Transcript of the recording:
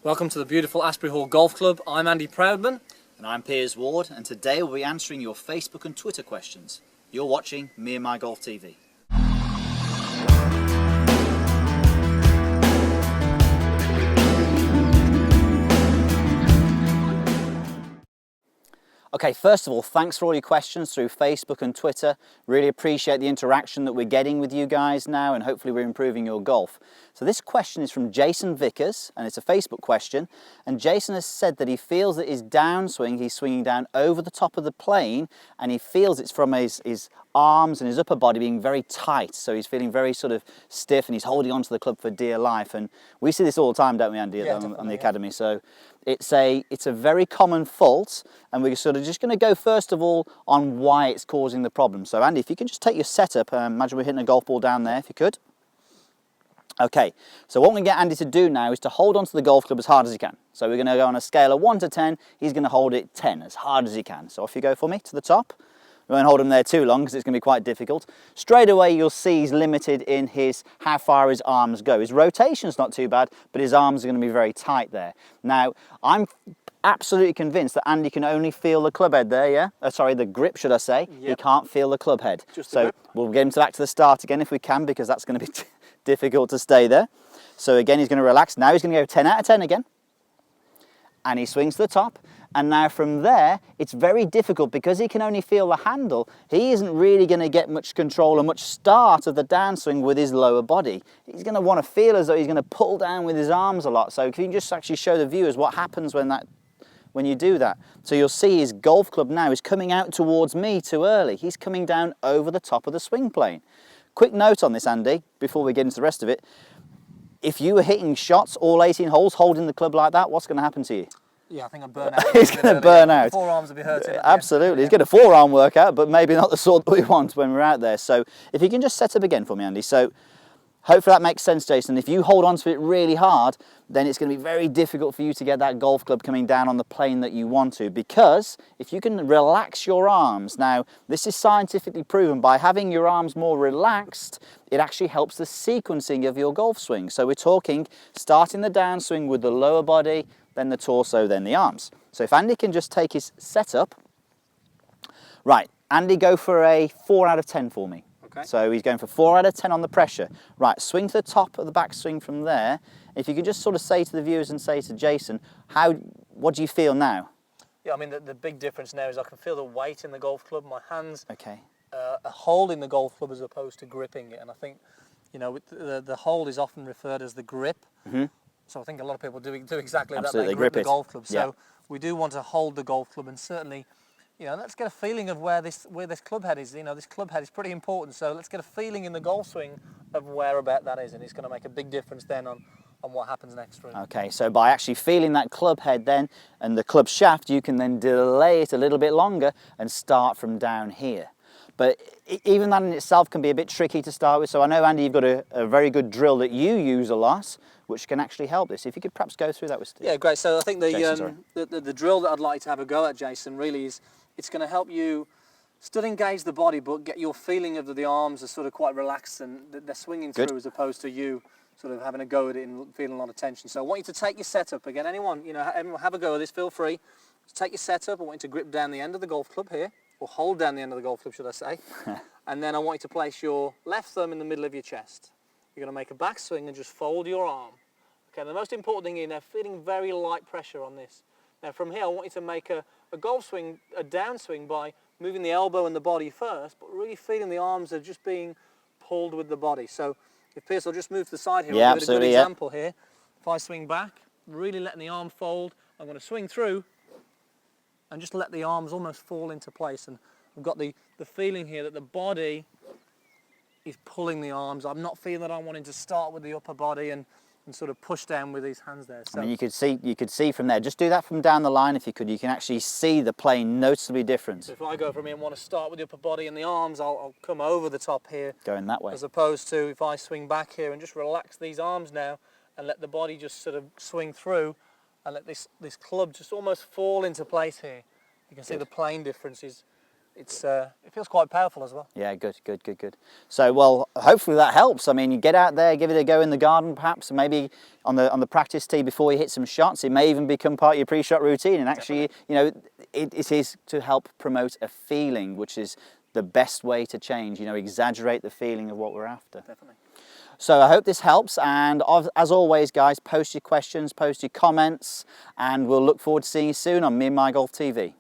Welcome to the beautiful Asbury Hall Golf Club. I'm Andy Proudman. And I'm Piers Ward, and today we'll be answering your Facebook and Twitter questions. You're watching Me and My Golf TV. Okay, first of all, thanks for all your questions through Facebook and Twitter. Really appreciate the interaction that we're getting with you guys now, and hopefully we're improving your golf. So this question is from Jason Vickers, and it's a Facebook question. And Jason has said that he feels that his downswing, he's swinging down over the top of the plane, and he feels it's from his arms and his upper body being very tight. So he's feeling very sort of stiff, and he's holding onto the club for dear life. And we see this all the time, don't we, Andy, on the academy? So it's a very common fault, and we're sort of just going to go first of all on why it's causing the problem. So Andy, if you can just take your setup, imagine we're hitting a golf ball down there, if you could. Okay, so what we get Andy to do now is to hold onto the golf club as hard as he can. So we're going to go on a scale of 1 to 10, he's going to hold it 10, as hard as he can. So off you go for me, to the top. We won't hold him there too long because it's going to be quite difficult. Straight away you'll see he's limited in how far his arms go. His rotation's not too bad, but his arms are going to be very tight there. Now, I'm absolutely convinced that Andy can only feel the club head there, yeah? Sorry, the grip, should I say. Yep. He can't feel the club head. So we'll get him back to the start again if we can, because that's going to be difficult to stay there. So again, he's going to relax. Now he's going to go 10 out of 10 again. And he swings to the top. And now from there, it's very difficult because he can only feel the handle. He isn't really going to get much control or much start of the downswing with his lower body. He's going to want to feel as though he's going to pull down with his arms a lot. So can you just actually show the viewers what happens when you do that? So you'll see his golf club now is coming out towards me too early. He's coming down over the top of the swing plane. Quick note on this, Andy, before we get into the rest of it. If you were hitting shots all 18 holes holding the club like that, what's going to happen to you? Yeah, I think I'll burn out. He's going to burn out. Forearms will be hurting. Absolutely. He's got a forearm workout, but maybe not the sort that we want when we're out there. So if you can just set up again for me, Andy. So hopefully that makes sense, Jason. If you hold on to it really hard, then it's going to be very difficult for you to get that golf club coming down on the plane that you want to, because if you can relax your arms, now this is scientifically proven, by having your arms more relaxed, it actually helps the sequencing of your golf swing. So we're talking starting the downswing with the lower body, then the torso, then the arms. So if Andy can just take his setup. Right, Andy, go for a 4 out of 10 for me. Okay. So he's going for 4 out of 10 on the pressure. Right, swing to the top of the backswing from there. If you could just sort of say to the viewers and say to Jason, what do you feel now? Yeah, I mean, the big difference now is I can feel the weight in the golf club. My hands are holding the golf club as opposed to gripping it. And I think, you know, the hold is often referred as the grip. Mm-hmm. So I think a lot of people do exactly that. They grip the golf club. So we do want to hold the golf club, and certainly, you know, let's get a feeling of where this club head is. You know, this club head is pretty important. So let's get a feeling in the golf swing of where about that is, and it's going to make a big difference then on what happens next. Really. Okay, so by actually feeling that club head then and the club shaft, you can then delay it a little bit longer and start from down here. But even that in itself can be a bit tricky to start with. So I know, Andy, you've got a very good drill that you use a lot, which can actually help this. If you could perhaps go through that with Steve. Yeah, great. So I think the drill that I'd like to have a go at, Jason, really is, it's going to help you still engage the body, but get your feeling of the arms are sort of quite relaxed and they're swinging through, as opposed to you sort of having a go at it and feeling a lot of tension. So I want you to take your setup. Again, anyone have a go at this, feel free. Just take your setup. I want you to grip down the end of the golf club here, or hold down the end of the golf club, should I say. And then I want you to place your left thumb in the middle of your chest. You're going to make a backswing and just fold your arm. Okay, the most important thing is now feeling very light pressure on this. Now from here I want you to make a golf swing, a downswing, by moving the elbow and the body first, but really feeling the arms are just being pulled with the body. So if Pierce will just move to the side here, I'll give it a good example here. If I swing back, really letting the arm fold, I'm going to swing through and just let the arms almost fall into place. And I've got the feeling here that the body is pulling the arms. I'm not feeling that I'm wanting to start with the upper body and sort of push down with these hands there. So, I mean, you could see from there. Just do that from down the line if you could. You can actually see the plane noticeably different. So if I go from here and want to start with the upper body and the arms, I'll come over the top here. Going that way. As opposed to if I swing back here and just relax these arms now and let the body just sort of swing through and let this club just almost fall into place here. You can see the plane difference is it feels quite powerful as well. Yeah, good. So, well, hopefully that helps. I mean, you get out there, give it a go in the garden, perhaps, maybe on the practice tee before you hit some shots. It may even become part of your pre-shot routine. And actually, you know, it is to help promote a feeling, which is the best way to change. You know, exaggerate the feeling of what we're after. Definitely. So I hope this helps, and as always, guys, post your questions, post your comments, and we'll look forward to seeing you soon on Me and My Golf TV.